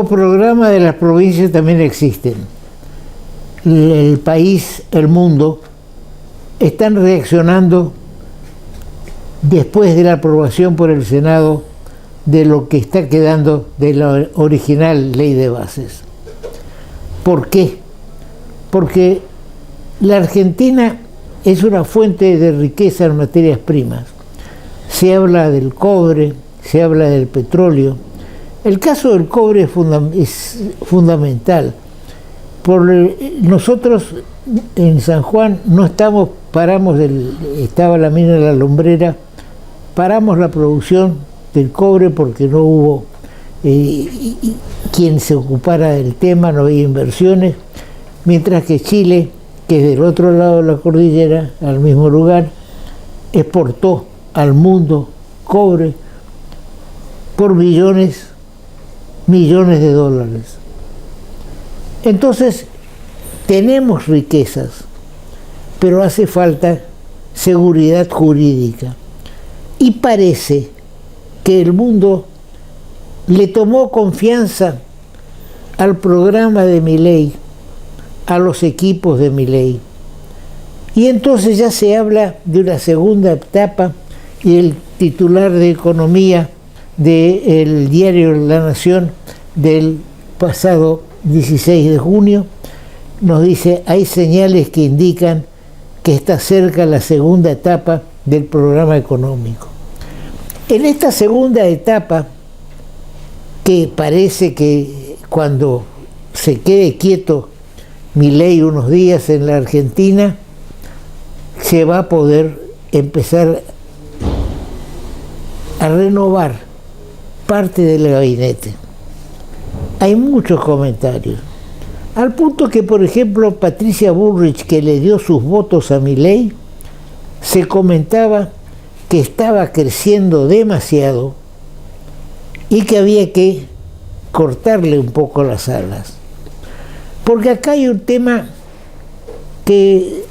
Como programa de las provincias también existen. El país, el mundo, están reaccionando después de la aprobación por el Senado de lo que está quedando de la original ley de bases. ¿Por qué? Porque la Argentina es una fuente de riqueza en materias primas. Se habla del cobre, se habla del petróleo. El caso del cobre es fundamental. Nosotros en San Juan no estaba la mina de la Lumbrera, paramos la producción del cobre porque no hubo quien se ocupara del tema, no había inversiones, mientras que Chile, que es del otro lado de la cordillera, al mismo lugar, exportó al mundo cobre por millones de dólares. Entonces, tenemos riquezas, pero hace falta seguridad jurídica. Y parece que el mundo le tomó confianza al programa de Milei, a los equipos de Milei. Y entonces ya se habla de una segunda etapa, y el titular de Economía del diario La Nación del pasado 16 de junio nos dice: hay señales que indican que está cerca la segunda etapa del programa económico. En esta segunda etapa, que parece que cuando se quede quieto Milei unos días en la Argentina, se va a poder empezar a renovar parte del gabinete. Hay muchos comentarios, al punto que, por ejemplo, Patricia Bullrich, que le dio sus votos a Milei, se comentaba que estaba creciendo demasiado y que había que cortarle un poco las alas. Porque acá hay un tema que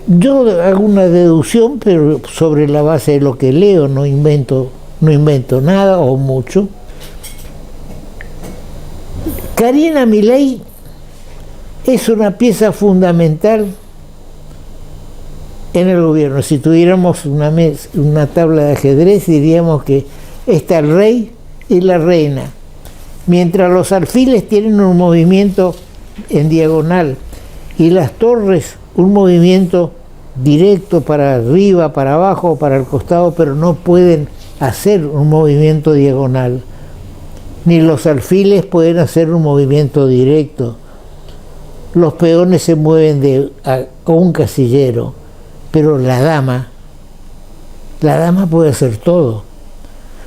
yo hago una deducción, pero sobre la base de lo que leo, no invento nada o mucho. Karina Milei es una pieza fundamental en el gobierno. Si tuviéramos una tabla de ajedrez, diríamos que está el rey y la reina. Mientras los alfiles tienen un movimiento en diagonal y las torres un movimiento directo para arriba, para abajo, para el costado, pero no pueden hacer un movimiento diagonal. Ni los alfiles pueden hacer un movimiento directo. Los peones se mueven a un casillero, pero la dama puede hacer todo.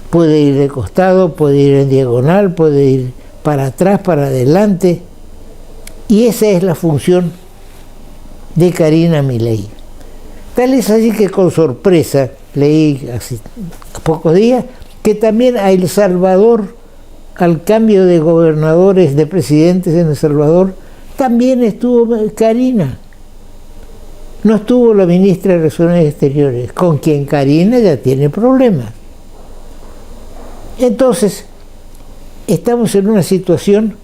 Puede ir de costado, puede ir en diagonal, puede ir para atrás, para adelante. Y esa es la función de Karina Milei. Tal es así que con sorpresa leí hace pocos días que también a El Salvador, al cambio de gobernadores, de presidentes en El Salvador, también estuvo Karina. No estuvo la ministra de Relaciones Exteriores, con quien Karina ya tiene problemas. Entonces, estamos en una situación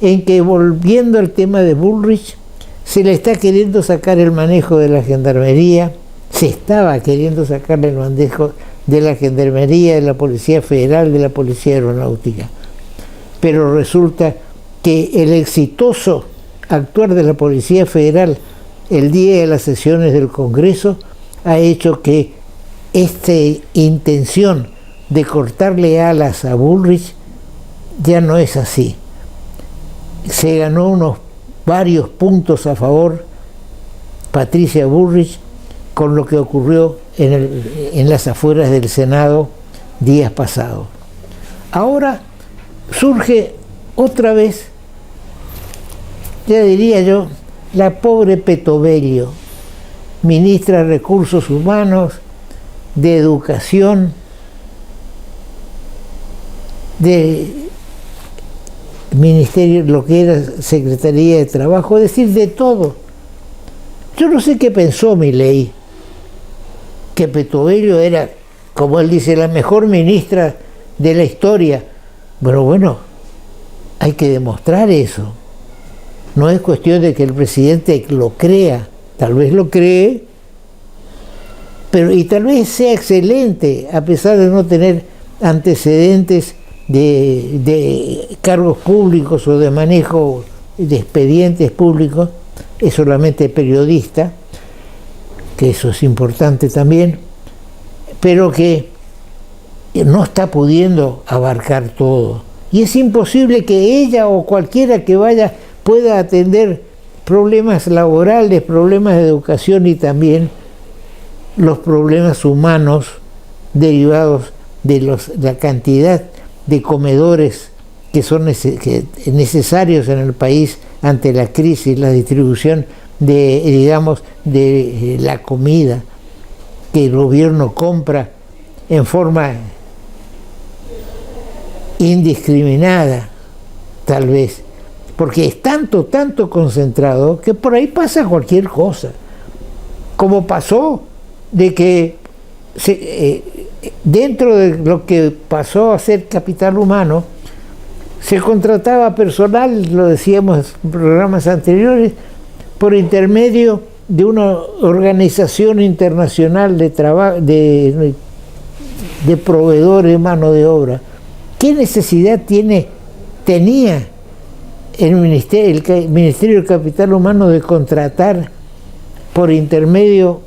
en que, volviendo al tema de Bullrich, se le está queriendo sacar el manejo de la gendarmería, se estaba queriendo sacar el manejo de la gendarmería, de la Policía Federal, de la Policía Aeronáutica. Pero resulta que el exitoso actuar de la Policía Federal el día de las sesiones del Congreso ha hecho que esta intención de cortarle alas a Bullrich ya no es así. Se ganó varios puntos a favor Patricia Bullrich con lo que ocurrió en las afueras del Senado días pasados. Ahora surge otra vez, ya diría yo, la pobre Petovello, ministra de Recursos Humanos, de Educación, de Ministerio, lo que era Secretaría de Trabajo, es decir, de todo. Yo no sé qué pensó Milei, que Petovello era, como él dice, la mejor ministra de la historia. Bueno, hay que demostrar eso. No es cuestión de que el presidente lo crea, tal vez lo cree, pero y tal vez sea excelente, a pesar de no tener antecedentes de cargos públicos o de manejo de expedientes públicos, es solamente periodista, que eso es importante también, pero que no está pudiendo abarcar todo. Y es imposible que ella o cualquiera que vaya pueda atender problemas laborales, problemas de educación y también los problemas humanos derivados de la cantidad de comedores que son necesarios en el país ante la crisis, la distribución de la comida que el gobierno compra en forma indiscriminada, tal vez, porque es tanto concentrado que por ahí pasa cualquier cosa, como pasó de que dentro de lo que pasó a ser capital humano, se contrataba personal, lo decíamos en programas anteriores, por intermedio de una organización internacional de proveedores de mano de obra. ¿Qué necesidad tenía el Ministerio del Capital Humano de contratar por intermedio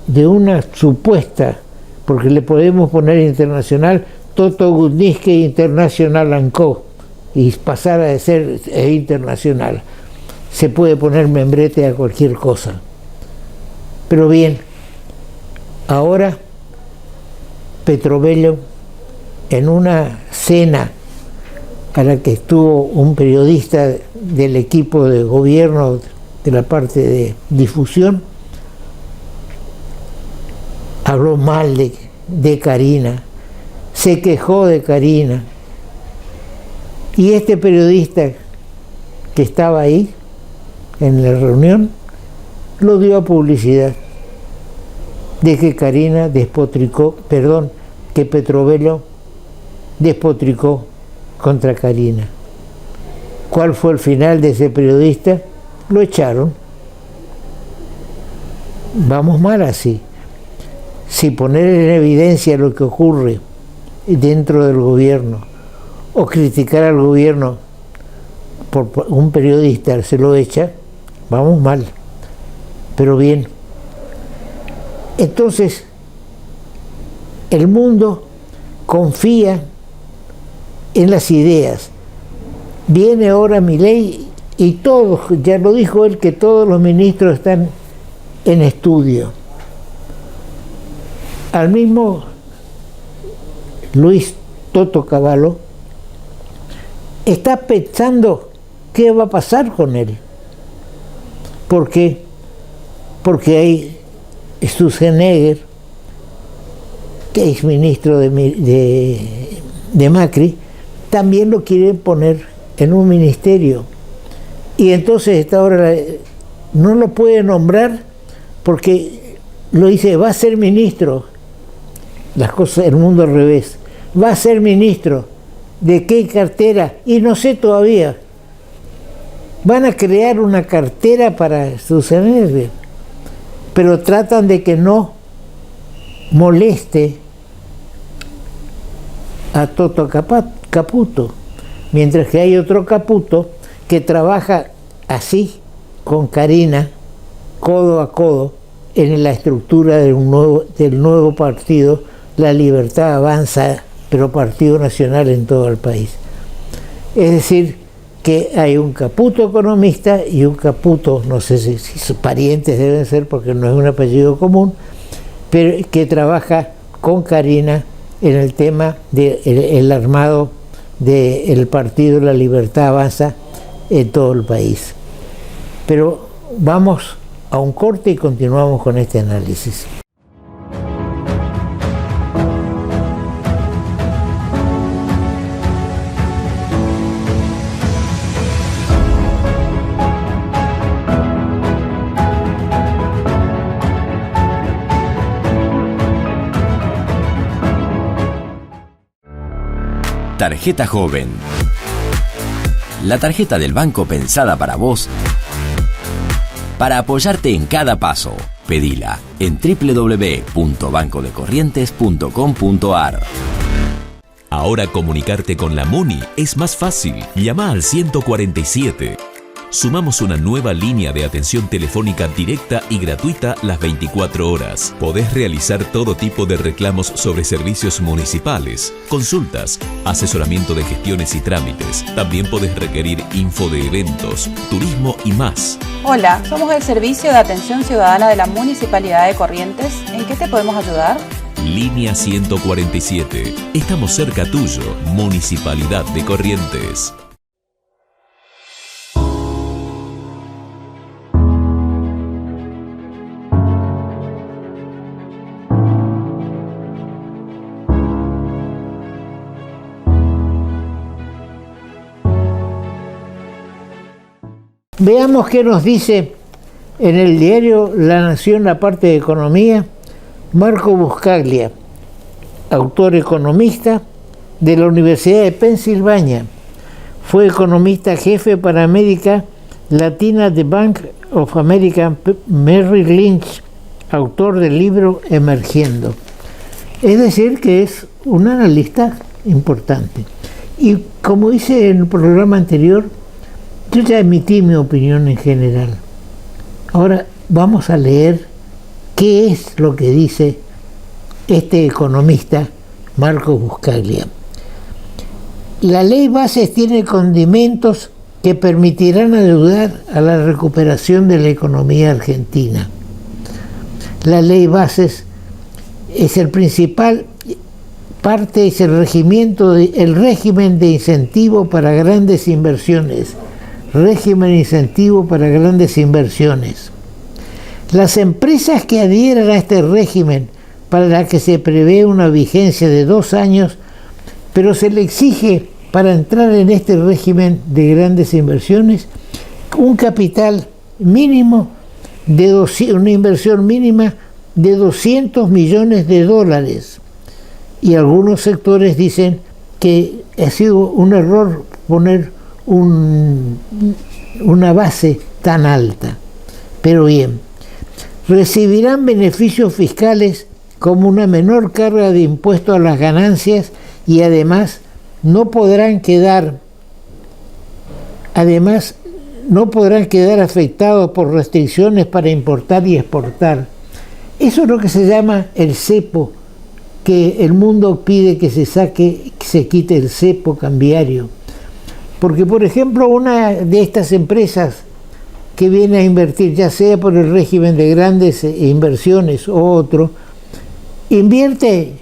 de una supuesta, porque le podemos poner internacional, Toto Gutniske International & Co., y pasar a ser internacional? Se puede poner membrete a cualquier cosa. Pero bien, ahora Petrobello, en una cena a la que estuvo un periodista del equipo de gobierno de la parte de difusión, habló mal de Karina, se quejó de Karina, y este periodista que estaba ahí en la reunión lo dio a publicidad de que Karina que Petrobello despotricó contra Karina. ¿Cuál fue el final de ese periodista? Lo echaron. Vamos mal así. Si poner en evidencia lo que ocurre dentro del gobierno o criticar al gobierno por un periodista se lo echa, vamos mal. Pero bien, entonces el mundo confía en las ideas. Viene ahora Milei y todos, ya lo dijo él, que todos los ministros están en estudio. Al mismo Luis Toto Cavallo está pensando qué va a pasar con él. ¿Por qué? Porque hay Sturzenegger, que es ministro de Macri, también lo quieren poner en un ministerio. Y entonces esta hora no lo puede nombrar porque lo dice, va a ser ministro. Las cosas, el mundo al revés. Va a ser ministro. ¿De qué cartera? Y no sé todavía. Van a crear una cartera para Sturzenegger, pero tratan de que no moleste a Toto Caputo, mientras que hay otro Caputo que trabaja así con Karina, codo a codo, en la estructura del nuevo partido, La Libertad Avanza, pero Partido Nacional en todo el país. Es decir, que hay un Caputo economista y un Caputo, no sé si sus parientes deben ser porque no es un apellido común, pero que trabaja con Karina en el tema del armado del partido La Libertad Avanza en todo el país. Pero vamos a un corte y continuamos con este análisis. Tarjeta Joven. la tarjeta del banco pensada para vos, para apoyarte en cada paso. Pedila en www.bancodecorrientes.com.ar. Ahora comunicarte con la MUNI es más fácil. Llama al 147. Sumamos una nueva línea de atención telefónica directa y gratuita las 24 horas. Podés realizar todo tipo de reclamos sobre servicios municipales, consultas, asesoramiento de gestiones y trámites. También podés requerir info de eventos, turismo y más. Hola, somos el Servicio de Atención Ciudadana de la Municipalidad de Corrientes. ¿En qué te podemos ayudar? Línea 147. Estamos cerca tuyo. Municipalidad de Corrientes. Veamos qué nos dice en el diario La Nación, la parte de economía, Marco Buscaglia, autor economista de la Universidad de Pensilvania. Fue economista jefe para América Latina de Bank of America Merrill Lynch, autor del libro Emergiendo. Es decir, que es un analista importante. Y como hice en el programa anterior, yo ya emití mi opinión en general. Ahora vamos a leer qué es lo que dice este economista Marco Buscaglia. La ley Bases tiene condimentos que permitirán ayudar a la recuperación de la economía argentina. La ley Bases es el principal parte, es el régimen de incentivo para grandes inversiones. Régimen incentivo para grandes inversiones. Las empresas que adhieran a este régimen, para la que se prevé una vigencia de 2 años, pero se le exige para entrar en este régimen de grandes inversiones un capital mínimo una inversión mínima de $200 millones. Y algunos sectores dicen que ha sido un error poner una base tan alta. Pero bien, recibirán beneficios fiscales como una menor carga de impuesto a las ganancias y además no podrán quedar afectados por restricciones para importar y exportar. Eso es lo que se llama el cepo, que el mundo pide que se quite el cepo cambiario. Porque, por ejemplo, una de estas empresas que viene a invertir, ya sea por el régimen de grandes inversiones o otro, invierte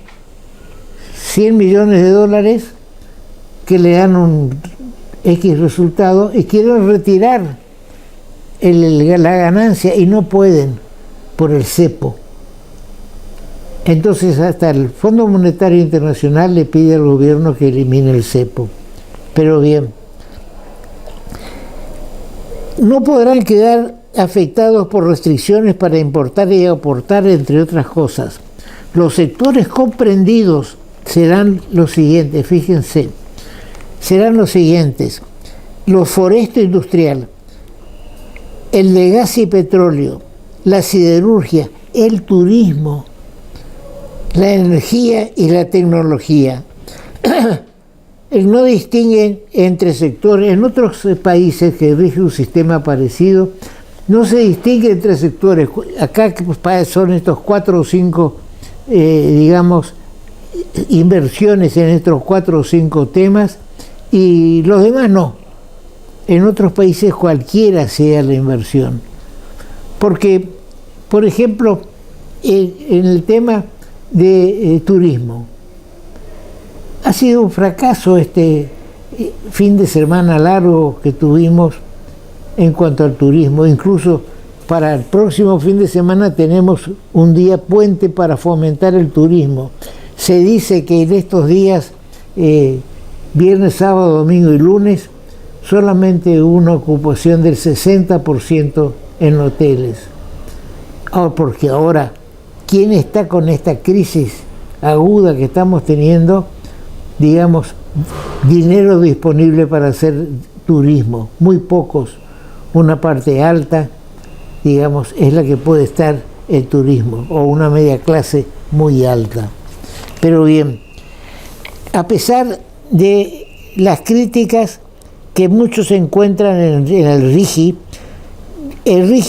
$100 millones que le dan un X resultado y quieren retirar la ganancia y no pueden por el cepo. Entonces hasta el Fondo Monetario Internacional le pide al gobierno que elimine el cepo. Pero bien, no podrán quedar afectados por restricciones para importar y exportar, entre otras cosas. Los sectores comprendidos serán los siguientes, fíjense, serán los siguientes: los foresto industrial, el de gas y petróleo, la siderurgia, el turismo, la energía y la tecnología. No distinguen entre sectores. En otros países que rige un sistema parecido, no se distingue entre sectores. Acá son estos 4 o 5, inversiones en estos 4 o 5 temas, y los demás no. En otros países cualquiera sea la inversión. Porque, por ejemplo, en el tema de turismo, ha sido un fracaso este fin de semana largo que tuvimos en cuanto al turismo. Incluso para el próximo fin de semana tenemos un día puente para fomentar el turismo. Se dice que en estos días, viernes, sábado, domingo y lunes, solamente hubo una ocupación del 60% en hoteles. Porque ahora, ¿quién está con esta crisis aguda que estamos teniendo? Digamos, dinero disponible para hacer turismo, muy pocos. Una parte alta, digamos, es la que puede estar el turismo, o una media clase muy alta. Pero bien, a pesar de las críticas que muchos encuentran en el RIGI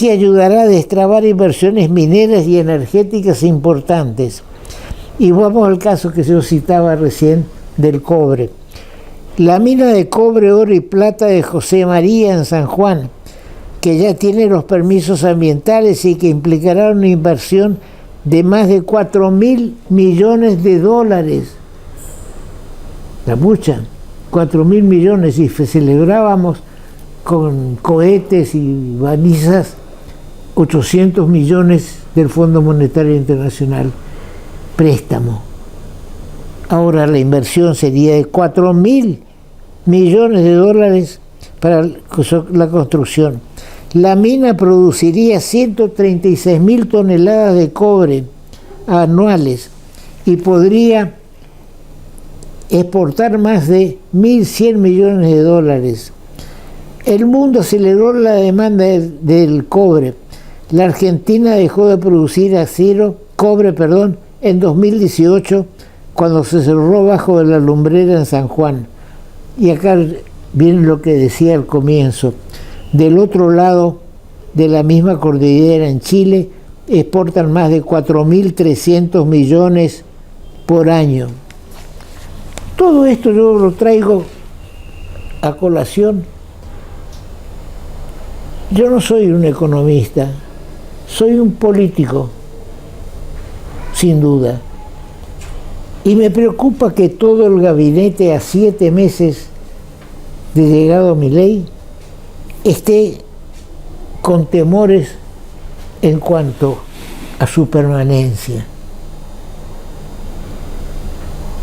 ayudará a destrabar inversiones mineras y energéticas importantes. Y vamos al caso que yo citaba recién del cobre. La mina de cobre, oro y plata de José María en San Juan, que ya tiene los permisos ambientales y que implicará una inversión de más de 4.000 millones de dólares. La mucha, 4.000 millones, y celebrábamos con cohetes y banizas 800 millones del Fondo Monetario Internacional. Préstamo. Ahora la inversión sería de 4.000 millones de dólares para la construcción. La mina produciría 136.000 toneladas de cobre anuales y podría exportar más de 1.100 millones de dólares. El mundo aceleró la demanda del cobre. La Argentina dejó de producir cobre en 2018, cuando se cerró bajo de la lumbrera en San Juan. Y acá viene lo que decía al comienzo. Del otro lado de la misma cordillera, en Chile, exportan más de 4.300 millones por año. Todo esto yo lo traigo a colación. Yo no soy un economista, soy un político, sin duda. Y me preocupa que todo el gabinete, a 7 meses de llegado Milei, esté con temores en cuanto a su permanencia.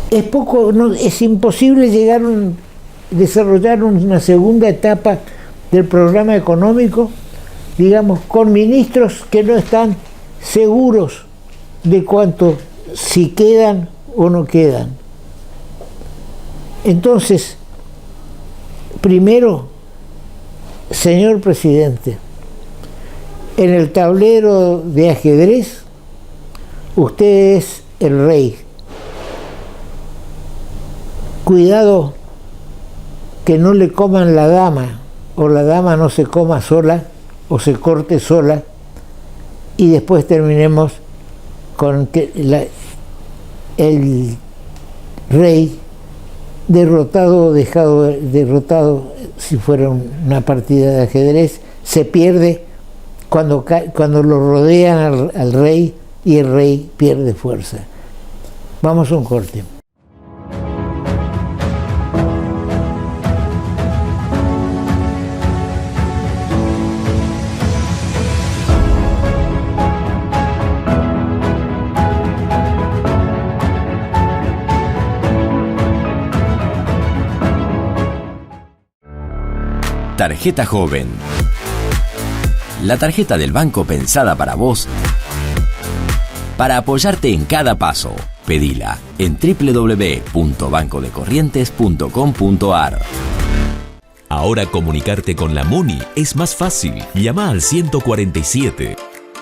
Es imposible desarrollar una segunda etapa del programa económico, digamos, con ministros que no están seguros de si quedan o no quedan. Entonces, primero, señor presidente, en el tablero de ajedrez, usted es el rey. Cuidado que no le coman la dama, o la dama no se coma sola, o se corte sola, y después terminemos con que el rey derrotado, si fuera una partida de ajedrez, se pierde cuando lo rodean al rey, y el rey pierde fuerza. Vamos a un corte. Tarjeta Joven. La tarjeta del banco pensada para vos, para apoyarte en cada paso. Pedila en www.bancodecorrientes.com.ar. Ahora comunicarte con la MUNI es más fácil. Llama al 147.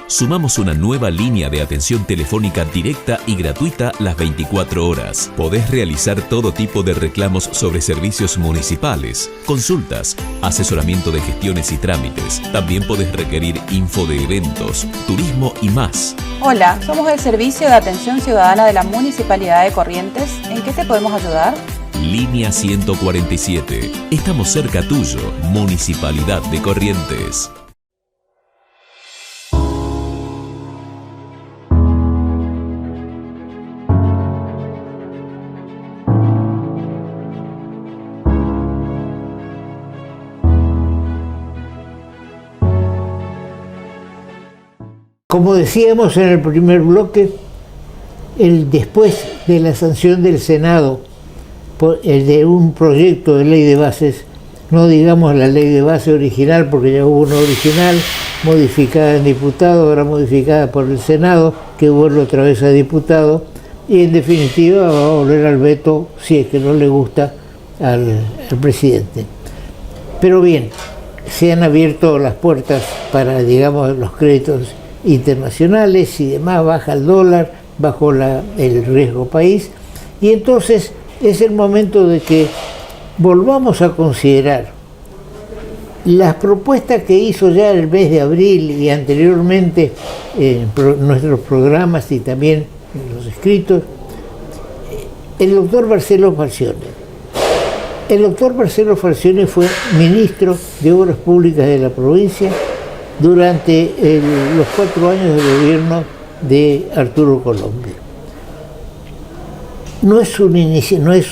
Sumamos una nueva línea de atención telefónica directa y gratuita las 24 horas. Podés realizar todo tipo de reclamos sobre servicios municipales, consultas, asesoramiento de gestiones y trámites. También podés requerir info de eventos, turismo y más. Hola, somos el Servicio de Atención Ciudadana de la Municipalidad de Corrientes. ¿En qué te podemos ayudar? Línea 147. Estamos cerca tuyo, Municipalidad de Corrientes. Como decíamos en el primer bloque, después de la sanción del Senado de un proyecto de ley de bases, no digamos la ley de base original, porque ya hubo una original modificada en diputado, ahora modificada por el Senado, que vuelve otra vez a diputado, y en definitiva va a volver al veto si es que no le gusta al presidente. Pero bien, se han abierto las puertas para, digamos, los créditos internacionales y demás, baja el dólar, bajo el riesgo país, y entonces es el momento de que volvamos a considerar las propuestas que hizo ya el mes de abril y anteriormente en nuestros programas y también en los escritos, el doctor Marcelo Falcioni. El doctor Marcelo Falcioni fue ministro de Obras Públicas de la provincia durante los 4 años del gobierno de Arturo Colombi. No es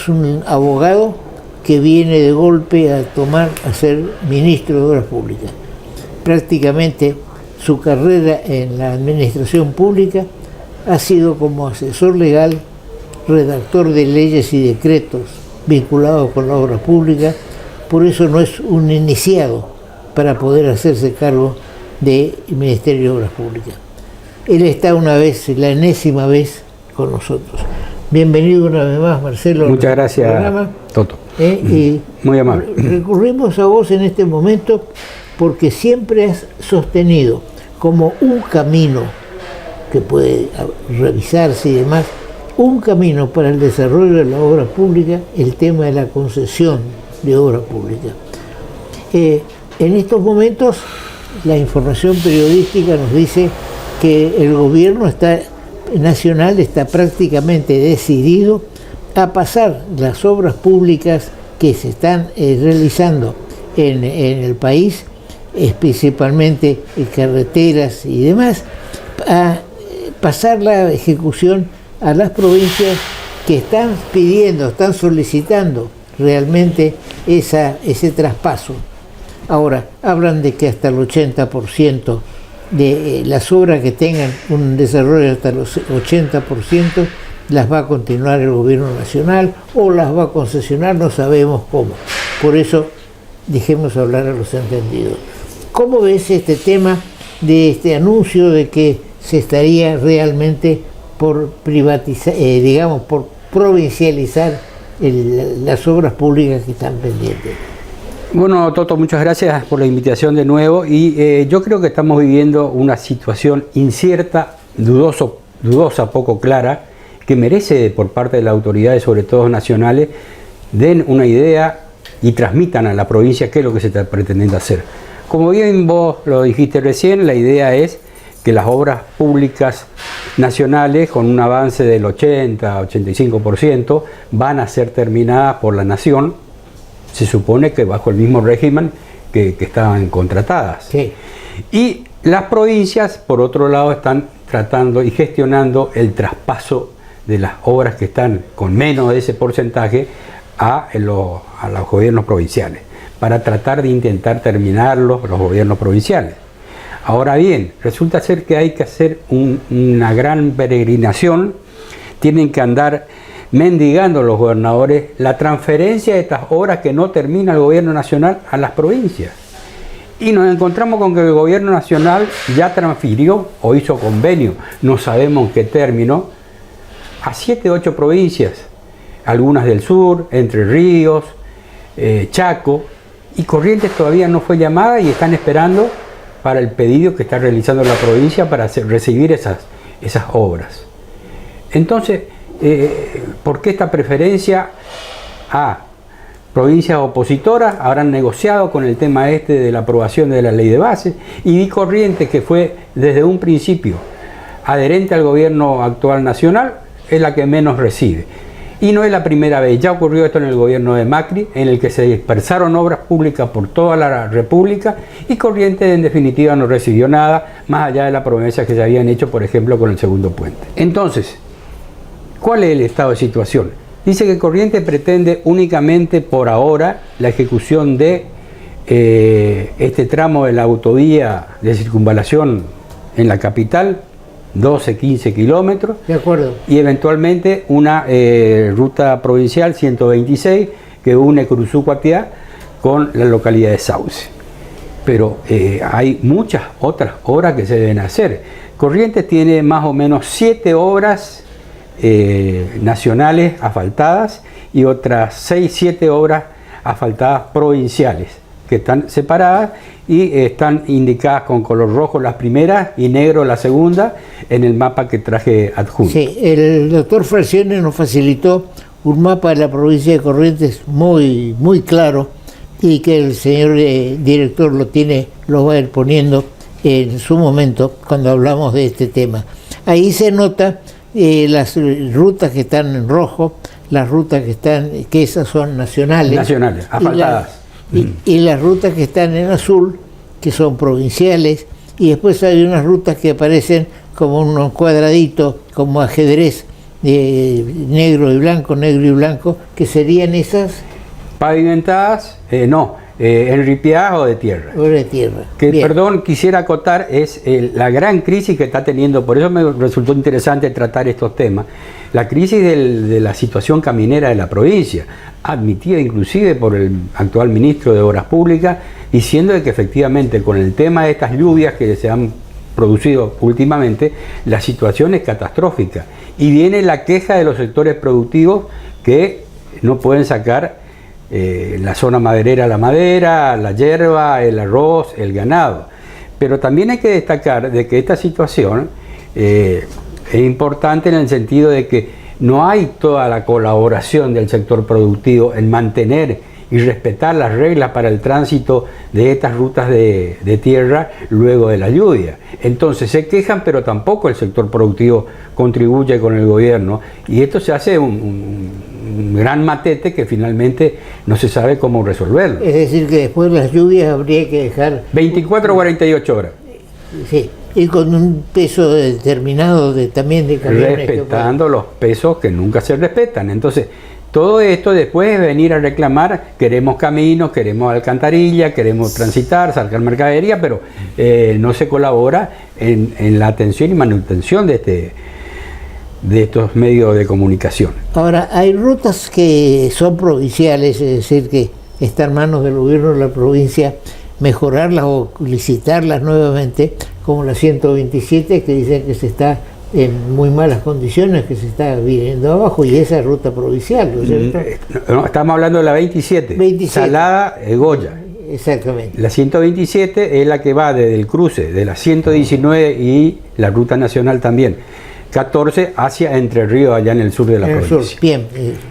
un abogado que viene de golpe a ser ministro de Obras Públicas. Prácticamente su carrera en la administración pública ha sido como asesor legal, redactor de leyes y decretos vinculados con la obra pública, por eso no es un iniciado para poder hacerse cargo del Ministerio de Obras Públicas. Él está la enésima vez con nosotros. Bienvenido una vez más, Marcelo. Muchas gracias, Toto. Y muy amable. Recurrimos a vos en este momento porque siempre has sostenido como un camino que puede revisarse y demás, un camino para el desarrollo de la obra pública, el tema de la concesión de obra pública. En estos momentos la información periodística nos dice que el gobierno nacional está prácticamente decidido a pasar las obras públicas que se están realizando en el país, principalmente carreteras y demás, a pasar la ejecución a las provincias que están están solicitando realmente ese traspaso. Ahora, hablan de que hasta el 80% de las obras que tengan un desarrollo hasta los 80% las va a continuar el gobierno nacional o las va a concesionar, no sabemos cómo. Por eso, dejemos hablar a los entendidos. ¿Cómo ves este tema de este anuncio de que se estaría realmente por privatizar, por provincializar las obras públicas que están pendientes? Bueno, Toto, muchas gracias por la invitación de nuevo y yo creo que estamos viviendo una situación incierta, dudosa, poco clara, que merece por parte de las autoridades, sobre todo nacionales, den una idea y transmitan a la provincia qué es lo que se está pretendiendo hacer. Como bien vos lo dijiste recién, la idea es que las obras públicas nacionales, con un avance del 80-85%, van a ser terminadas por la nación, se supone que bajo el mismo régimen que estaban contratadas. Sí. Y las provincias, por otro lado, están tratando y gestionando el traspaso de las obras que están con menos de ese porcentaje a los gobiernos provinciales, para tratar de intentar terminarlos los gobiernos provinciales. Ahora bien, resulta ser que hay que hacer una gran peregrinación, tienen que andar mendigando los gobernadores la transferencia de estas obras que no termina el gobierno nacional a las provincias. Y nos encontramos con que el gobierno nacional ya transfirió o hizo convenio, no sabemos en qué término, a 7 u 8 provincias, algunas del sur, Entre Ríos, Chaco, y Corrientes todavía no fue llamada y están esperando para el pedido que está realizando la provincia para recibir esas obras. Entonces, ¿por qué esta preferencia a provincias opositoras? Habrán negociado con el tema de la aprobación de la ley de base, y Corrientes, que fue desde un principio adherente al gobierno actual nacional, es la que menos recibe. Y no es la primera vez, ya ocurrió esto en el gobierno de Macri, en el que se dispersaron obras públicas por toda la República y Corrientes en definitiva no recibió nada, más allá de la promesa que se habían hecho, por ejemplo, con el segundo puente. Entonces, ¿cuál es el estado de situación? Dice que Corrientes pretende únicamente por ahora la ejecución de este tramo de la autovía de circunvalación en la capital, 12-15 kilómetros, de acuerdo, y eventualmente una ruta provincial 126 que une Curuzú-Cuatiá con la localidad de Sauce. Pero hay muchas otras obras que se deben hacer. Corrientes tiene más o menos 7 obras nacionales asfaltadas y otras 6-7 obras asfaltadas provinciales. que están separadas y están indicadas con color rojo las primeras y negro la segunda en el mapa que traje adjunto. Sí, el doctor Fraccione nos facilitó un mapa de la provincia de Corrientes muy, muy claro y que el señor director lo va a ir poniendo en su momento cuando hablamos de este tema. Ahí se nota las rutas que están en rojo, las rutas que esas son nacionales. Nacionales, asfaltadas. Y las rutas que están en azul, que son provinciales, y después hay unas rutas que aparecen como unos cuadraditos, como ajedrez, negro y blanco, que serían esas... Pavimentadas, enripiadas o de tierra. O de tierra. Que, bien. perdón, quisiera acotar, es la gran crisis que está teniendo, por eso me resultó interesante tratar estos temas, la crisis de la situación caminera de la provincia, admitida inclusive por el actual ministro de Obras Públicas, diciendo de que efectivamente con el tema de estas lluvias que se han producido últimamente, la situación es catastrófica. Y viene la queja de los sectores productivos que no pueden sacar la zona maderera, la madera, la hierba, el arroz, el ganado. Pero también hay que destacar de que esta situación es importante en el sentido de que no hay toda la colaboración del sector productivo en mantener y respetar las reglas para el tránsito de estas rutas de tierra luego de la lluvia. Entonces se quejan, pero tampoco el sector productivo contribuye con el gobierno y esto se hace un gran matete que finalmente no se sabe cómo resolverlo. Es decir, que después de las lluvias habría que dejar... 24 o 48 horas. Sí, y con un peso determinado también de camiones. Respetando los pesos que nunca se respetan. Entonces, todo esto después de venir a reclamar, queremos caminos, queremos alcantarilla, queremos transitar, sacar mercadería, pero no se colabora en la atención y manutención de estos medios de comunicación. Ahora, hay rutas que son provinciales, es decir, que está en manos del gobierno de la provincia mejorarlas o licitarlas nuevamente, como la 127, que dicen que se está en muy malas condiciones, que se está viniendo abajo, y esa es ruta provincial, ¿no es cierto? No, estamos hablando de la 27. Salada, Goya. Exactamente. La 127 es la que va desde el cruce de la 119 y la ruta nacional también. 14 hacia Entre Ríos, allá en el sur de la provincia. Sur. Bien,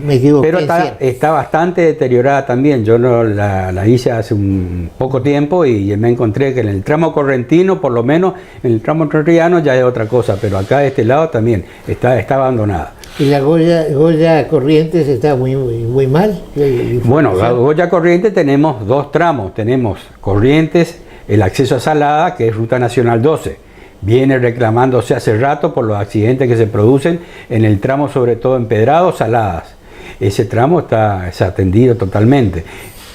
me equivoqué. Pero está bastante deteriorada también. Yo la hice hace un poco tiempo y me encontré que en el tramo correntino, por lo menos en el tramo entrerriano ya es otra cosa, pero acá de este lado también está abandonada. ¿Y la Goya Corrientes está muy mal? Bueno, la Goya Corrientes tenemos dos tramos. Tenemos Corrientes, el acceso a Salada, que es Ruta Nacional 12. Viene reclamándose hace rato por los accidentes que se producen en el tramo, sobre todo empedrado, Saladas. Ese tramo está atendido totalmente.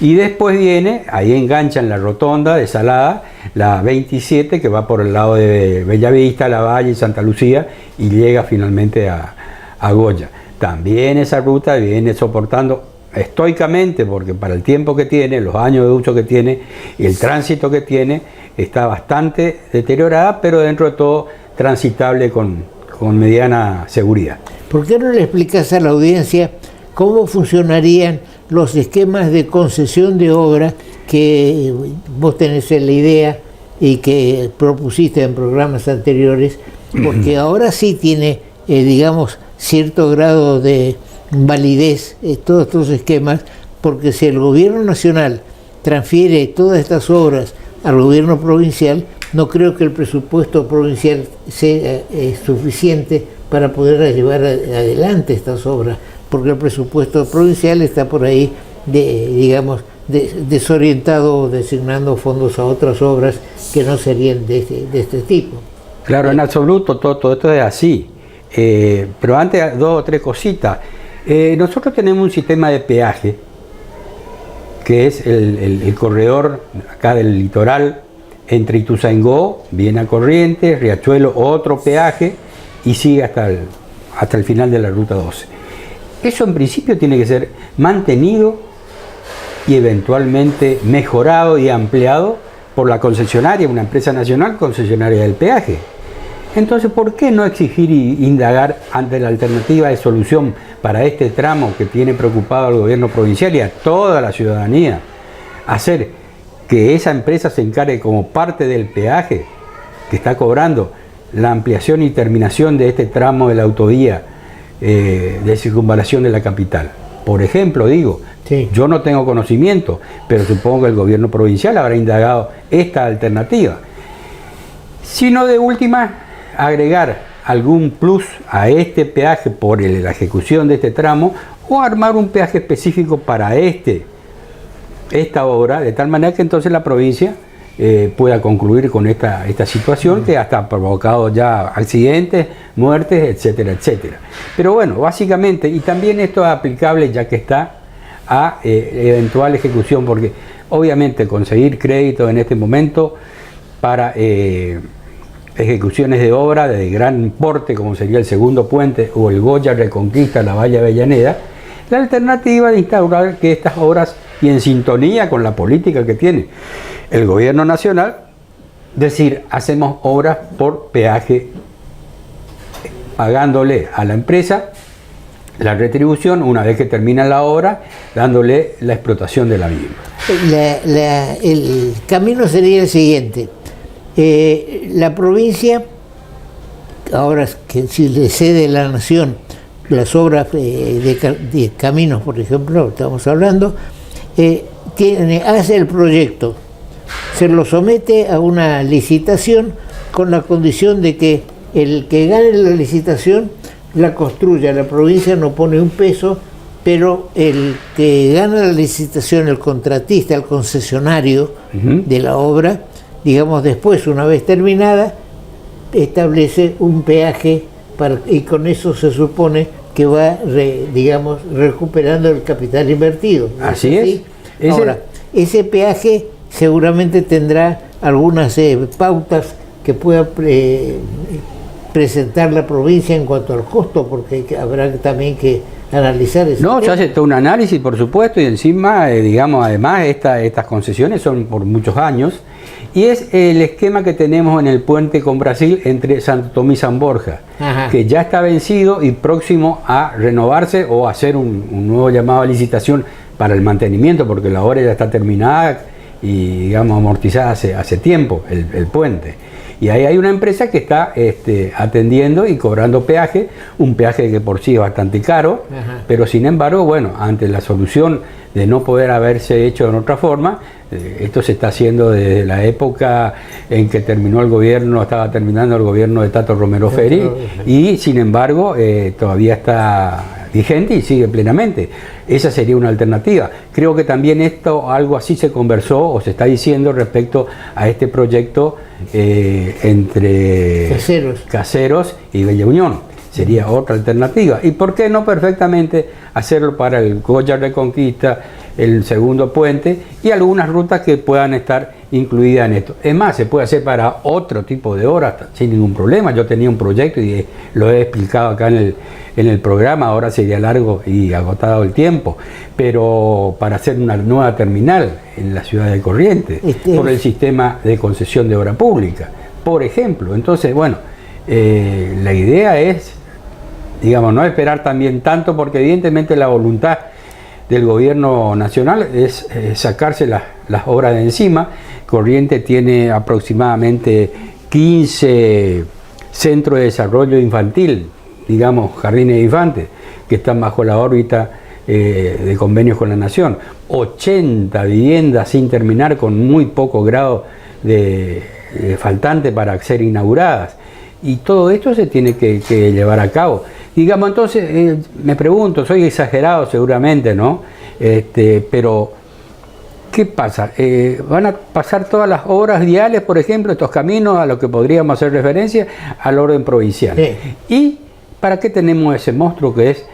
Y después viene, ahí enganchan la rotonda de Salada, la 27, que va por el lado de Bellavista, La Valle y Santa Lucía, y llega finalmente a Goya. También esa ruta viene soportando estoicamente, porque para el tiempo que tiene, los años de uso que tiene y el tránsito que tiene, está bastante deteriorada, pero dentro de todo transitable con mediana seguridad. ¿Por qué no le explicas a la audiencia cómo funcionarían los esquemas de concesión de obra que vos tenés en la idea y que propusiste en programas anteriores? Porque ahora sí tiene, digamos, cierto grado de validez todos estos esquemas, porque si el gobierno nacional transfiere todas estas obras al gobierno provincial, no creo que el presupuesto provincial sea suficiente para poder llevar adelante estas obras, porque el presupuesto provincial está por ahí, desorientado, designando fondos a otras obras que no serían de este tipo. Claro, en absoluto, todo esto es así. Pero antes, dos o tres cositas. Nosotros tenemos un sistema de peaje, que es el corredor acá del litoral, entre Ituzaingó, viene a Corrientes, Riachuelo, otro peaje, y sigue hasta el final de la ruta 12. Eso en principio tiene que ser mantenido y eventualmente mejorado y ampliado por la concesionaria, una empresa nacional concesionaria del peaje. Entonces, ¿por qué no exigir e indagar ante la alternativa de solución para este tramo que tiene preocupado al gobierno provincial y a toda la ciudadanía? Hacer que esa empresa se encargue como parte del peaje que está cobrando la ampliación y terminación de este tramo de la autovía de circunvalación de la capital. Por ejemplo, digo, Sí. yo no tengo conocimiento, pero supongo que el gobierno provincial habrá indagado esta alternativa. Sino de última, agregar algún plus a este peaje por la ejecución de este tramo o armar un peaje específico para esta obra, de tal manera que entonces la provincia pueda concluir con esta situación que hasta ha provocado ya accidentes, muertes, etcétera, etcétera. Pero bueno, básicamente, y también esto es aplicable ya que está a eventual ejecución, porque obviamente conseguir crédito en este momento para ejecuciones de obra de gran porte, como sería el segundo puente o el Goya Reconquista, la Valla Avellaneda, la alternativa de instaurar que estas obras, y en sintonía con la política que tiene el gobierno nacional, decir, hacemos obras por peaje, pagándole a la empresa la retribución una vez que termina la obra, dándole la explotación de la misma. El camino sería el siguiente. La provincia, ahora que si le cede la nación las obras de caminos, por ejemplo, estamos hablando, hace el proyecto, se lo somete a una licitación con la condición de que el que gane la licitación la construya. La provincia no pone un peso, pero el que gana la licitación, el contratista, el concesionario de la obra, digamos después, una vez terminada, establece un peaje y con eso se supone que va, digamos, recuperando el capital invertido. Así es. Ahora, ese peaje seguramente tendrá algunas pautas que pueda presentar la provincia en cuanto al costo, porque habrá también que analizar eso. No, se hace todo un análisis, por supuesto, y encima, digamos, además, estas concesiones son por muchos años, y es el esquema que tenemos en el puente con Brasil entre Santo Tomé y San Borja, Ajá. que ya está vencido y próximo a renovarse o hacer un nuevo llamado a licitación para el mantenimiento, porque la obra ya está terminada y, digamos, amortizada hace tiempo, el puente. Y ahí hay una empresa que está atendiendo y cobrando peaje, un peaje que por sí es bastante caro, Ajá. pero sin embargo, bueno, ante la solución de no poder haberse hecho de otra forma, esto se está haciendo desde la época en que estaba terminando el gobierno de Tato Romero Feri, y sin embargo todavía está vigente y sigue plenamente. Esa sería una alternativa. Creo que también algo así se conversó o se está diciendo respecto a este proyecto entre Caseros y Bella Unión. Sería otra alternativa. ¿Y por qué no perfectamente hacerlo para el Goya Reconquista, el segundo puente y algunas rutas que puedan estar incluidas en esto? Es más, se puede hacer para otro tipo de obras sin ningún problema. Yo tenía un proyecto y lo he explicado acá en el programa, ahora sería largo y agotado el tiempo, pero para hacer una nueva terminal en la ciudad de Corrientes, por el sistema de concesión de obra pública, por ejemplo. Entonces, bueno, la idea es, digamos, no esperar también tanto, porque evidentemente la voluntad del gobierno nacional es sacarse las obras de encima. Corrientes tiene aproximadamente 15 centros de desarrollo infantil, digamos, jardines de infantes, que están bajo la órbita de convenios con la Nación, 80 viviendas sin terminar con muy poco grado de faltante para ser inauguradas, y todo esto se tiene que llevar a cabo. Digamos, entonces, me pregunto, soy exagerado seguramente, ¿no? Pero, ¿qué pasa? ¿Van a pasar todas las obras viales, por ejemplo, estos caminos, a lo que podríamos hacer referencia, al orden provincial? Sí. ¿Y para qué tenemos ese monstruo que es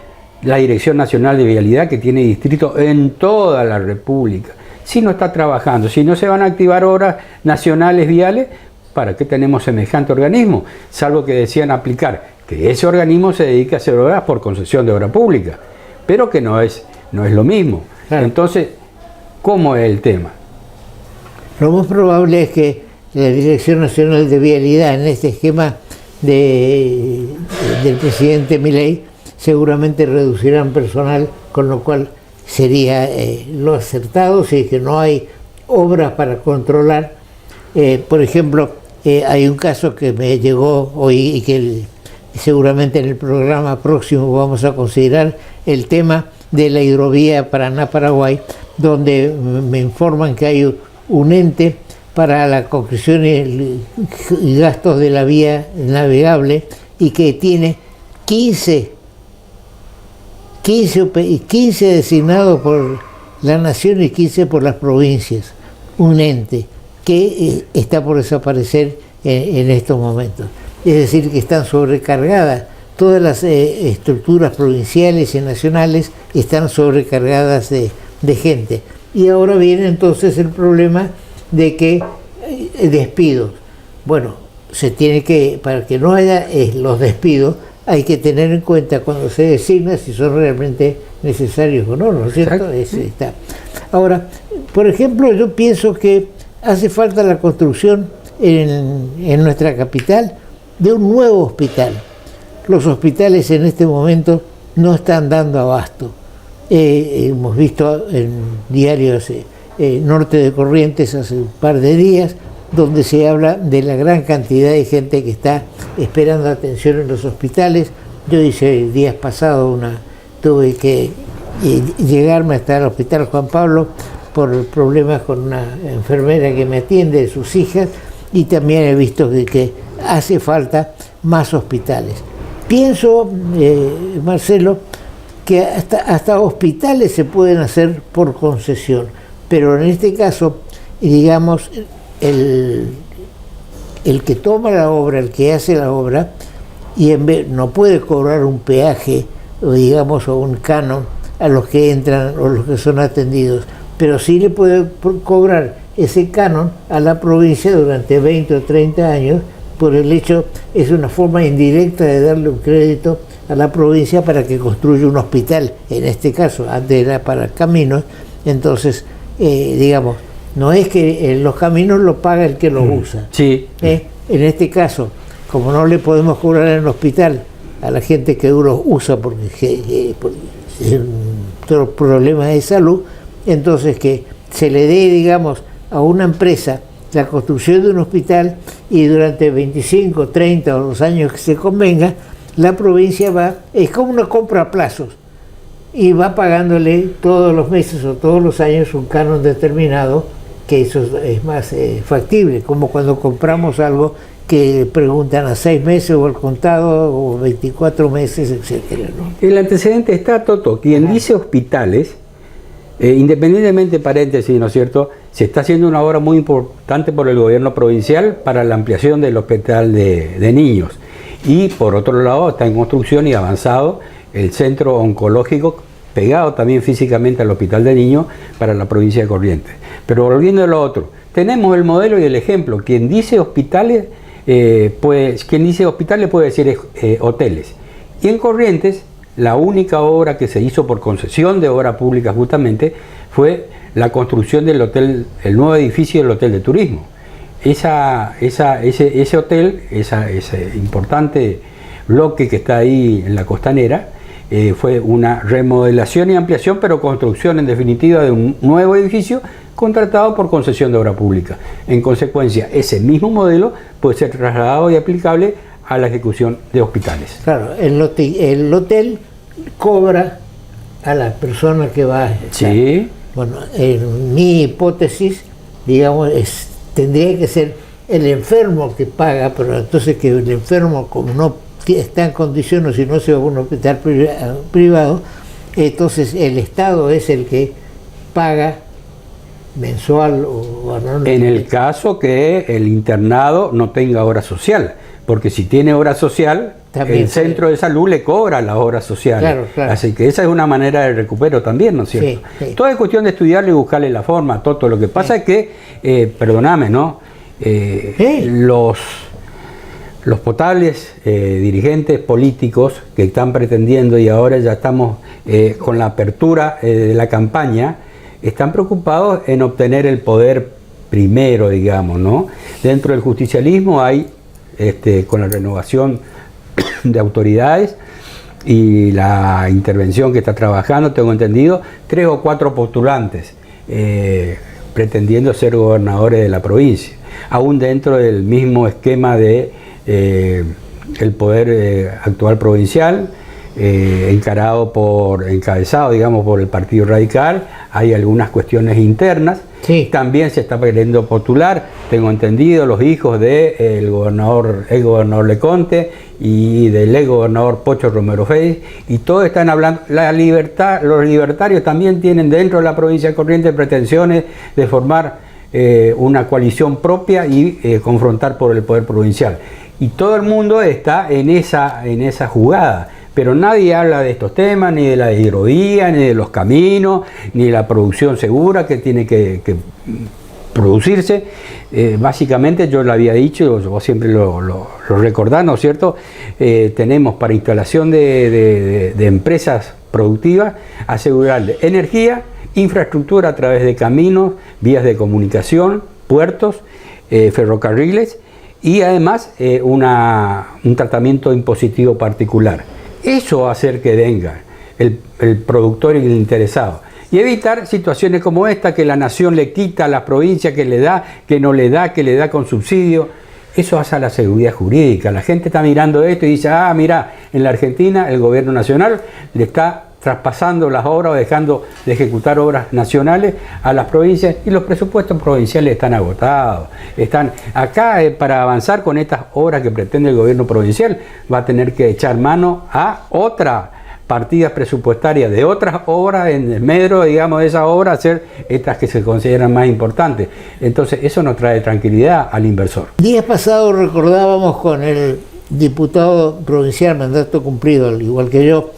la Dirección Nacional de Vialidad, que tiene distrito en toda la República? Si no está trabajando, si no se van a activar obras nacionales viales, ¿para qué tenemos semejante organismo? Salvo que decían aplicar que ese organismo se dedica a hacer obras por concesión de obra pública, pero que no es lo mismo. Claro. Entonces, ¿cómo es el tema? Lo más probable es que la Dirección Nacional de Vialidad, en este esquema del presidente Milei, seguramente reducirán personal, con lo cual sería lo acertado si es que no hay obras para controlar. Por ejemplo, hay un caso que me llegó hoy y que seguramente en el programa próximo vamos a considerar, el tema de la hidrovía Paraná-Paraguay, donde me informan que hay un ente para la construcción y gastos de la vía navegable y que tiene 15 designados por la nación y 15 por las provincias, un ente que está por desaparecer en estos momentos. Es decir, que están sobrecargadas, todas las estructuras provinciales y nacionales están sobrecargadas de gente. Y ahora viene entonces el problema de que despidos. Bueno, se tiene que, para que no haya los despidos, hay que tener en cuenta cuando se designa si son realmente necesarios o no, ¿no es cierto? Está. Ahora, por ejemplo, yo pienso que hace falta la construcción en nuestra capital de un nuevo hospital. Los hospitales en este momento no están dando abasto. Hemos visto en diarios Norte de Corrientes hace un par de días, donde se habla de la gran cantidad de gente que está esperando atención en los hospitales. Yo hice días pasados tuve que llegarme hasta el Hospital Juan Pablo por problemas con una enfermera que me atiende, de sus hijas, y también he visto que hace falta más hospitales. Pienso, Marcelo, que hasta hospitales se pueden hacer por concesión, pero en este caso, digamos, el que toma la obra, el que hace la obra, y no puede cobrar un peaje, o digamos, o un canon a los que entran o los que son atendidos, pero sí le puede cobrar ese canon a la provincia durante 20 o 30 años, por el hecho, es una forma indirecta de darle un crédito a la provincia para que construya un hospital, en este caso, antes era para caminos. Entonces, digamos, no es que los caminos lo paga el que los usa. Sí. En este caso, como no le podemos cobrar en el hospital a la gente que los usa porque es un problema de salud, entonces que se le dé, digamos, a una empresa la construcción de un hospital, y durante 25, 30 o los años que se convenga, la provincia es como una compra a plazos, y va pagándole todos los meses o todos los años un canon determinado, que eso es más factible, como cuando compramos algo que preguntan a 6 meses o al contado o 24 meses, etcétera, ¿no? El antecedente está, Toto, quien dice hospitales, independientemente, paréntesis, ¿no es cierto?, se está haciendo una obra muy importante por el gobierno provincial para la ampliación del hospital de niños. Y por otro lado está en construcción y avanzado el centro oncológico, pegado también físicamente al hospital de niños para la provincia de Corrientes. Pero volviendo a lo otro, tenemos el modelo y el ejemplo. Quien dice hospitales, puede decir hoteles. Y en Corrientes, la única obra que se hizo por concesión de obra pública justamente fue la construcción del hotel, el nuevo edificio del hotel de turismo. Ese hotel, ese importante bloque que está ahí en la Costanera, fue una remodelación y ampliación, pero construcción en definitiva de un nuevo edificio contratado por concesión de obra pública. En consecuencia, ese mismo modelo puede ser trasladado y aplicable a la ejecución de hospitales. Claro, el hotel cobra a la persona que va a estar. Sí. Bueno, en mi hipótesis, digamos, tendría que ser el enfermo que paga, pero entonces que el enfermo, como no está en condiciones y no se va a un hospital privado, entonces el Estado es el que paga mensual o anual. En el caso que el internado no tenga obra social, porque si tiene obra social, también el centro de salud le cobra las obras sociales. Claro, claro. Así que esa es una manera de recupero también, ¿no es cierto? Sí, sí. Todo es cuestión de estudiarlo y buscarle la forma, Toto. Lo que pasa es que, perdóname, ¿no? Los potables dirigentes políticos que están pretendiendo, y ahora ya estamos con la apertura de la campaña, están preocupados en obtener el poder primero, digamos, ¿no? Dentro del justicialismo hay, con la renovación de autoridades y la intervención que está trabajando, tengo entendido, 3 o 4 postulantes pretendiendo ser gobernadores de la provincia, aún dentro del mismo esquema de el poder actual provincial, encabezado, digamos, por el Partido Radical. Hay algunas cuestiones internas. Sí. También se está queriendo postular, tengo entendido, los hijos del el gobernador Leconte y del ex gobernador Pocho Romero Félix, y todos están hablando, los libertarios también tienen dentro de la provincia de Corrientes pretensiones de formar una coalición propia y confrontar por el poder provincial. Y todo el mundo está en esa jugada. Pero nadie habla de estos temas, ni de la hidrovía, ni de los caminos, ni de la producción segura que tiene que producirse. Básicamente, yo lo había dicho, vos siempre lo recordás, ¿no es cierto? Tenemos para instalación de empresas productivas, asegurarle energía, infraestructura a través de caminos, vías de comunicación, puertos, ferrocarriles y además un tratamiento impositivo particular. Eso va a hacer que venga el productor y el interesado. Y evitar situaciones como esta, que la nación le quita a las provincias, que le da, que no le da, que le da con subsidio. Eso hace a la seguridad jurídica. La gente está mirando esto y dice, mira, en la Argentina el gobierno nacional le está traspasando las obras o dejando de ejecutar obras nacionales a las provincias, y los presupuestos provinciales están agotados. Están acá para avanzar con estas obras que pretende el gobierno provincial, va a tener que echar mano a otras partidas presupuestarias de otras obras en el medio, digamos, de esas obras, hacer estas que se consideran más importantes. Entonces eso nos trae tranquilidad al inversor. Días pasados recordábamos con el diputado provincial, mandato cumplido, al igual que yo,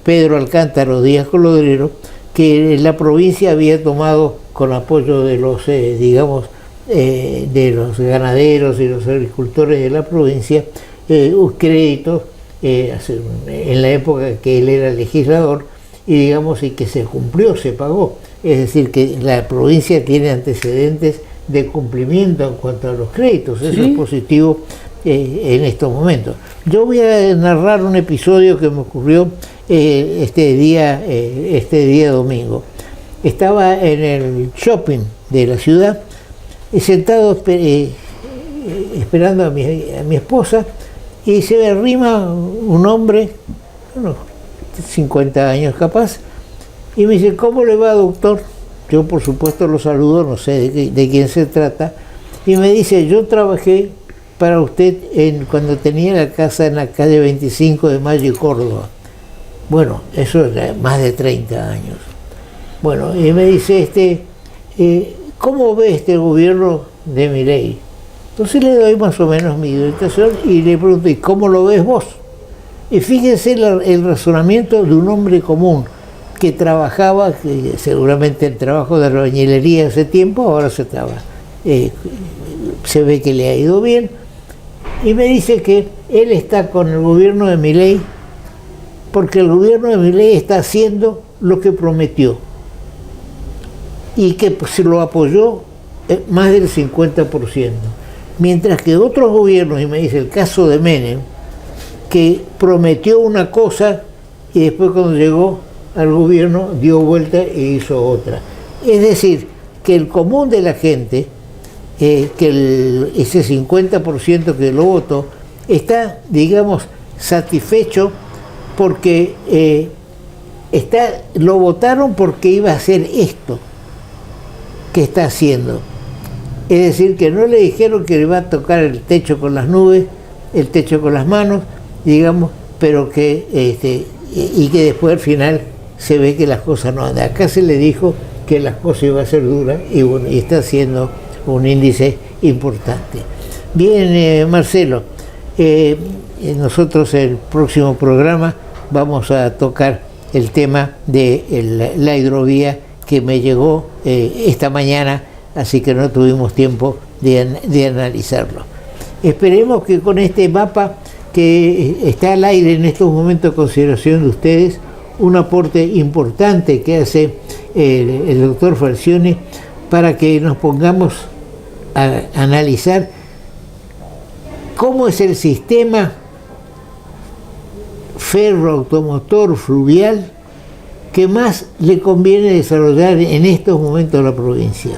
Pedro Alcántaro Díaz Colodrero, que la provincia había tomado, con apoyo de los, de los ganaderos y los agricultores de la provincia, créditos en la época que él era legislador, y que se cumplió, se pagó. Es decir, que la provincia tiene antecedentes de cumplimiento en cuanto a los créditos. Eso es positivo en estos momentos. Yo voy a narrar un episodio que me ocurrió este día domingo. Estaba en el shopping de la ciudad, sentado esperando a mi esposa, y se me arrima un hombre, unos 50 años capaz, y me dice, ¿cómo le va, doctor? Yo por supuesto lo saludo, no sé de quién se trata, y me dice, yo trabajé para usted cuando tenía la casa en la calle 25 de Mayo y Córdoba. Bueno, eso es más de 30 años. Bueno, y me dice, ¿cómo ve este gobierno de Milei? Entonces le doy más o menos mi orientación y le pregunto, ¿y cómo lo ves vos? Y fíjense el razonamiento de un hombre común que trabajaba, que seguramente el trabajo de albañilería hace tiempo, ahora se ve que le ha ido bien, y me dice que él está con el gobierno de Milei porque el gobierno de Milei está haciendo lo que prometió y que se lo apoyó más del 50%. Mientras que otros gobiernos, y me dice el caso de Menem, que prometió una cosa y después cuando llegó al gobierno dio vuelta e hizo otra. Es decir, que el común de la gente, ese 50% que lo votó, está, satisfecho porque lo votaron porque iba a hacer esto que está haciendo. Es decir, que no le dijeron que le va a tocar el techo con las nubes, el techo con las manos, pero que y que después al final se ve que las cosas no andan. Acá se le dijo que las cosas iban a ser duras y bueno, y está haciendo un índice importante. Bien, Marcelo, nosotros el próximo programa vamos a tocar el tema de la hidrovía que me llegó esta mañana, así que no tuvimos tiempo de analizarlo. Esperemos que con este mapa que está al aire en estos momentos, consideración de ustedes, un aporte importante que hace el doctor Falcioni para que nos pongamos a analizar cómo es el sistema ferroautomotor fluvial que más le conviene desarrollar en estos momentos a la provincia.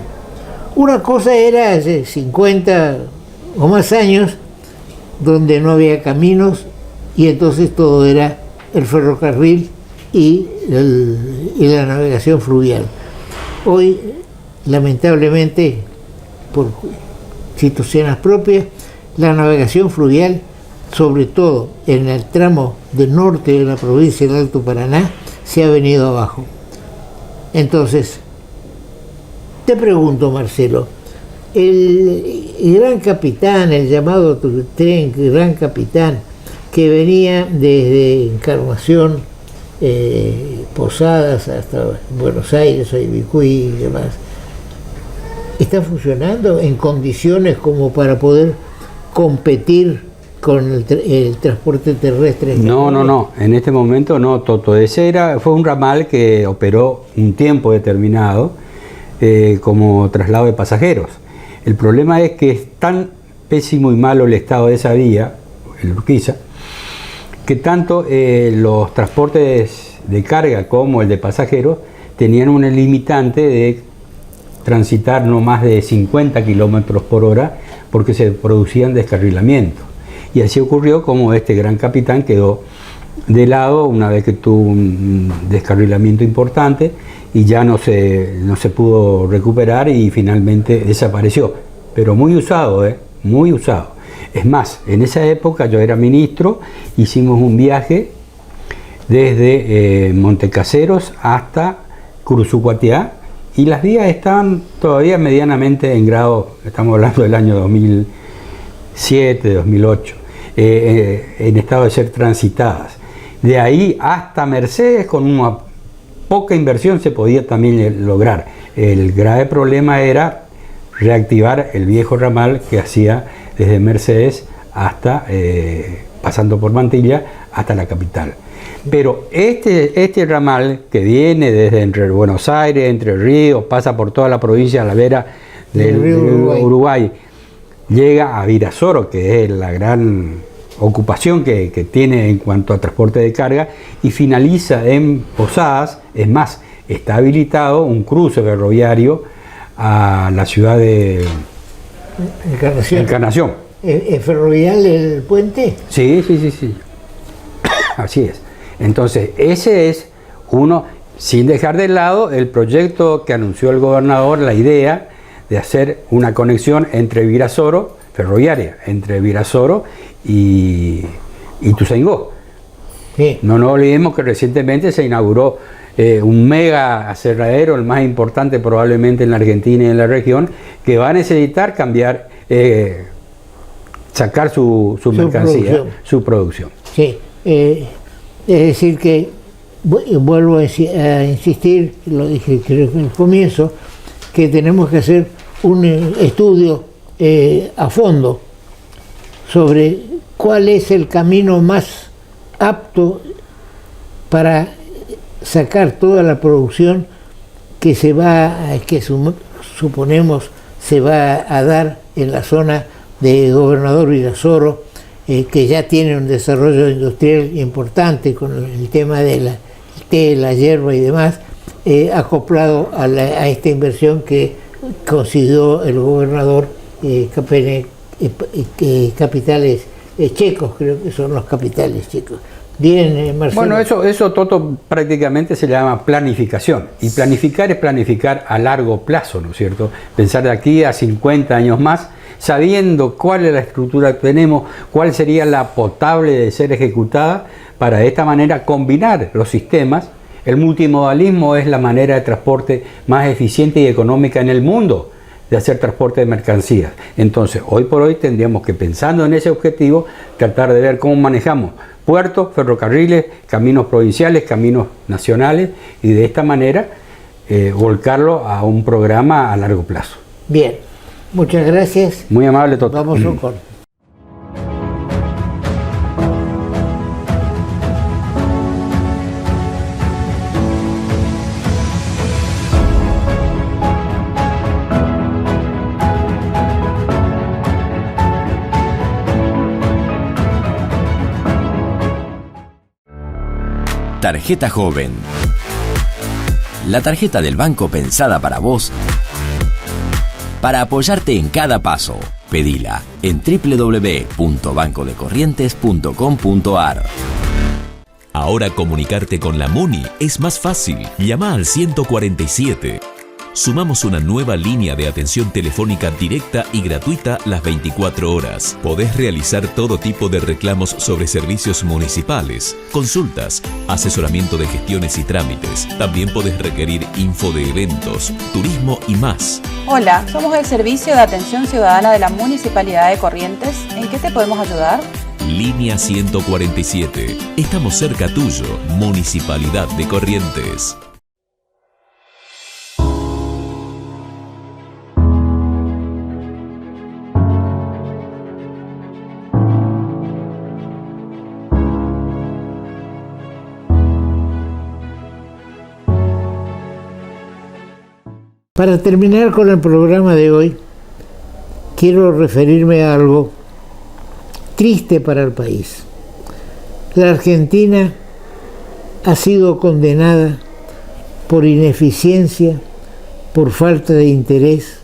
Una cosa era hace 50 o más años, donde no había caminos y entonces todo era el ferrocarril y la navegación fluvial. Hoy, lamentablemente, por situaciones propias, la navegación fluvial, sobre todo en el tramo del norte de la provincia del Alto Paraná, se ha venido abajo. Entonces, te pregunto, Marcelo, el gran capitán, el llamado tren Gran Capitán, que venía desde Encarnación, Posadas hasta Buenos Aires, Ibicuí y demás, ¿está funcionando en condiciones como para poder competir con el transporte terrestre? No, en este momento no, Toto. Ese fue un ramal que operó un tiempo determinado como traslado de pasajeros. El problema es que es tan pésimo y malo el estado de esa vía, el Urquiza, que tanto los transportes de carga como el de pasajeros tenían un limitante de transitar no más de 50 kilómetros por hora porque se producían descarrilamientos. Y así ocurrió como este Gran Capitán quedó de lado una vez que tuvo un descarrilamiento importante y ya no se pudo recuperar y finalmente desapareció. Pero muy usado, muy usado. Es más, en esa época yo era ministro, hicimos un viaje desde Montecaseros hasta Curuzucuatiá y las vías estaban todavía medianamente en grado, estamos hablando del año 2007, 2008, en estado de ser transitadas. De ahí hasta Mercedes, con una poca inversión se podía también lograr. El grave problema era reactivar el viejo ramal que hacía desde Mercedes hasta, pasando por Mantilla, hasta la capital. Pero este ramal que viene desde entre Buenos Aires, Entre Ríos, pasa por toda la provincia a la vera del Uruguay, llega a Virasoro, que es la gran ocupación que tiene en cuanto a transporte de carga, y finaliza en Posadas. Es más, está habilitado un cruce ferroviario a la ciudad de Encarnación. ¿Es ferrovial el puente? Sí. Así es. Entonces, ese es uno, sin dejar de lado el proyecto que anunció el gobernador, la idea de hacer una conexión entre Virasoro, ferroviaria, entre Virasoro y Ituzaingó. Sí. No nos olvidemos que recientemente se inauguró un mega aserradero, el más importante probablemente en la Argentina y en la región, que va a necesitar cambiar, sacar su mercancía, su producción. Sí, es decir que, vuelvo a insistir, lo dije creo que en el comienzo, que tenemos que hacer un estudio a fondo sobre cuál es el camino más apto para sacar toda la producción que suponemos se va a dar en la zona de Gobernador Virasoro, que ya tiene un desarrollo industrial importante con el tema de la té, la hierba y demás, acoplado a esta inversión que consiguió el gobernador, capitales checos, creo que son los capitales checos. Bien, Marcelo. Bueno, eso Toto, prácticamente se llama planificación. Y planificar es planificar a largo plazo, ¿no es cierto? Pensar de aquí a 50 años más, sabiendo cuál es la estructura que tenemos, cuál sería la potable de ser ejecutada, para de esta manera combinar los sistemas. El multimodalismo es la manera de transporte más eficiente y económica en el mundo de hacer transporte de mercancías. Entonces, hoy por hoy tendríamos que, pensando en ese objetivo, tratar de ver cómo manejamos puertos, ferrocarriles, caminos provinciales, caminos nacionales, y de esta manera volcarlo a un programa a largo plazo. Bien, muchas gracias. Muy amable, Toto. Vamos a un corte. Tarjeta Joven. La tarjeta del banco pensada para vos, para apoyarte en cada paso. Pedila en www.bancodecorrientes.com.ar. Ahora comunicarte con la MUNI es más fácil. Llama al 147. Sumamos una nueva línea de atención telefónica directa y gratuita las 24 horas. Podés realizar todo tipo de reclamos sobre servicios municipales, consultas, asesoramiento de gestiones y trámites. También podés requerir info de eventos, turismo y más. Hola, somos el Servicio de Atención Ciudadana de la Municipalidad de Corrientes. ¿En qué te podemos ayudar? Línea 147. Estamos cerca tuyo, Municipalidad de Corrientes. Para terminar con el programa de hoy, quiero referirme a algo triste para el país. La Argentina ha sido condenada por ineficiencia, por falta de interés,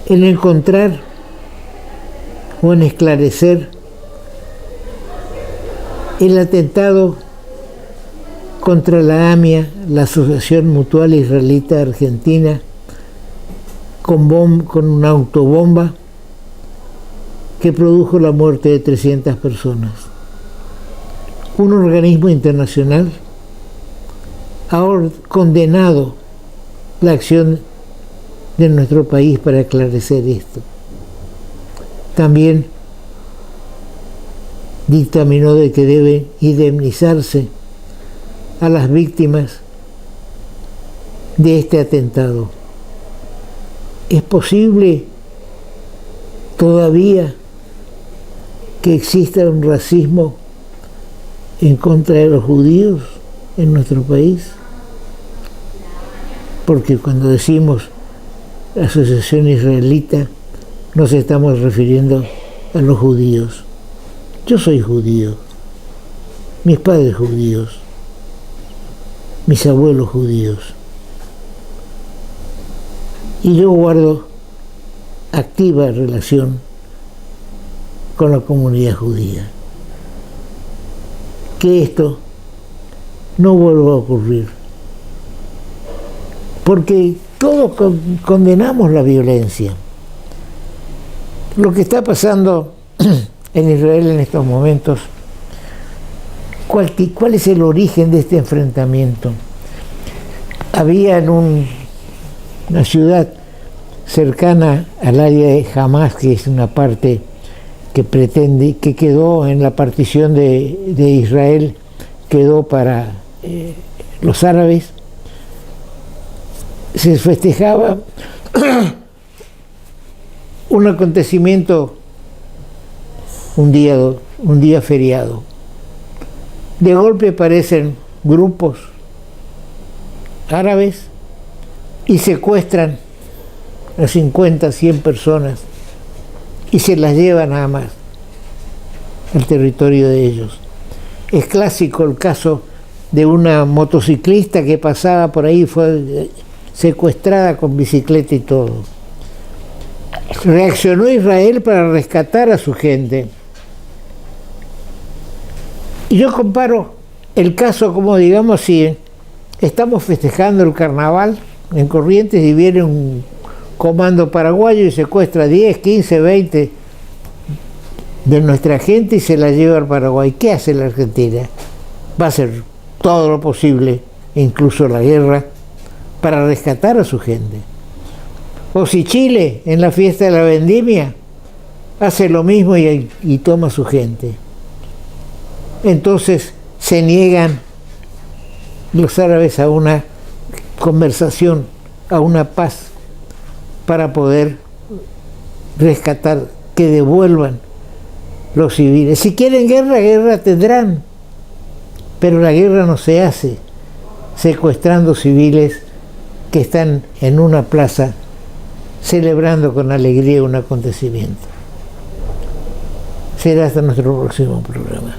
en encontrar o en esclarecer el atentado contra la AMIA, la Asociación Mutual Israelita Argentina, con una autobomba que produjo la muerte de 300 personas. Un organismo internacional ha condenado la acción de nuestro país para esclarecer esto. También dictaminó de que debe indemnizarse a las víctimas de este atentado. ¿Es posible todavía que exista un racismo en contra de los judíos en nuestro país? Porque cuando decimos Asociación Israelita nos estamos refiriendo a los judíos. Yo soy judío, mis padres judíos, mis abuelos judíos, y yo guardo activa relación con la comunidad judía. Que esto no vuelva a ocurrir, porque todos condenamos la violencia. Lo que está pasando en Israel en estos momentos, ¿cuál es el origen de este enfrentamiento? Había en una ciudad cercana al área de Hamas, que es una parte que quedó en la partición de Israel, quedó para los árabes. Se festejaba un acontecimiento, un día feriado. De golpe aparecen grupos árabes y secuestran a 50, 100 personas y se las llevan nada más al territorio de ellos. Es clásico el caso de una motociclista que pasaba por ahí, fue secuestrada con bicicleta y todo. Reaccionó Israel para rescatar a su gente. Y yo comparo el caso como, digamos, si estamos festejando el carnaval en Corrientes y viene un comando paraguayo y secuestra 10, 15, 20 de nuestra gente y se la lleva al Paraguay. ¿Qué hace la Argentina? Va a hacer todo lo posible, incluso la guerra, para rescatar a su gente. O si Chile, en la fiesta de la vendimia, hace lo mismo y toma a su gente. Entonces se niegan los árabes a una conversación, a una paz, para poder rescatar, que devuelvan los civiles. Si quieren guerra, guerra tendrán, pero la guerra no se hace secuestrando civiles que están en una plaza celebrando con alegría un acontecimiento. Será hasta nuestro próximo programa.